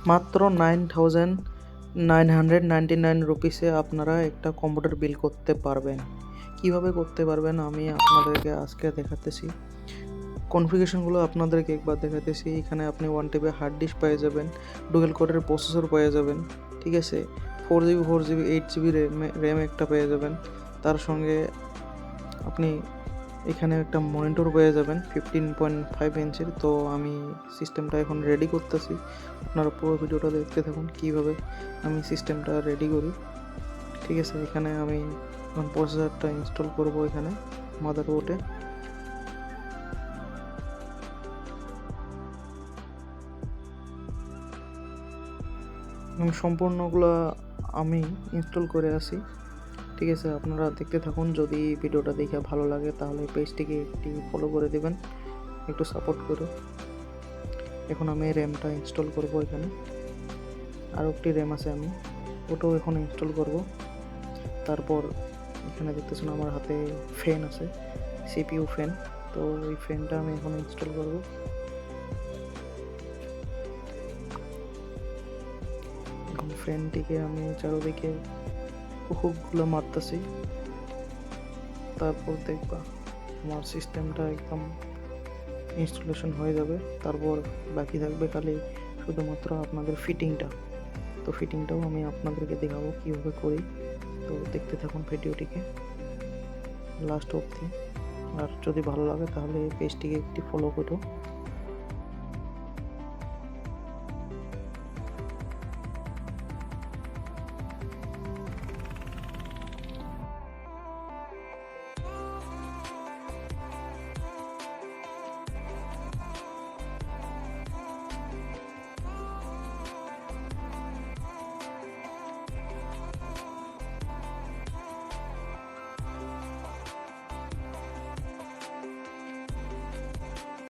মাত্র 9,999 রুপিসে আপনারা একটা কম্পিউটার বিল করতে পারবেন। কিভাবে করতে পারবেন আমি আপনাদেরকে আজকে দেখাতেছি। কনফিগারেশনগুলো আপনাদেরকে একবার দেখাতেছি। এখানে আপনি 1 TB হার্ড ডিস্ক পেয়ে যাবেন, ডুয়েল কোরের প্রসেসর পেয়ে যাবেন, ঠিক আছে? 4 GB 4 GB 8 GB র্যাম একটা পেয়ে যাবেন। তার সঙ্গে আপনি এখানে একটা মনিটর পেয়ে যাবেন 15.5 ইঞ্চির। তো আমি সিস্টেমটা এখন রেডি করতেছি, আপনারা পুরো ভিডিওটা দেখতে থাকুন কীভাবে আমি সিস্টেমটা রেডি করি, ঠিক আছে? এখানে আমি এখন প্রসেসরটা ইনস্টল করব এখানে মাদারবোর্ডে। সম্পূর্ণগুলো আমি ইনস্টল করে আসি, ঠিক আছে? আপনারা দেখতে থাকুন। যদি ভিডিওটা দেখে ভালো লাগে তাহলে পেজটিকে একটি ফলো করে দেবেন, একটু সাপোর্ট করে। এখন আমি র্যামটা ইনস্টল করব এখানে। আরও একটি র্যাম আছে, আমি ওটাও এখন ইনস্টল করব। তারপর এখানে দেখতেছেন আমার হাতে ফ্যান আছে, CPU ফ্যান। তো এই ফ্যানটা আমি এখন ইনস্টল করব। এখন ফ্যানটিকে আমি চারদিকে হুকগুলো মারতেছি। তারপর দেখবা আমার সিস্টেমটা একদম ইনস্টলেশন হয়ে যাবে। তারপর বাকি থাকবে খালি শুধুমাত্র আপনাদের ফিটিংটা। তো ফিটিংটাও আমি আপনাদেরকে দেখাবো কীভাবে করি। তো দেখতে থাকুন ভিডিওটিকে লাস্ট অবধি। আর যদি ভালো লাগে তাহলে পেজটিকে একটি ফলো করো।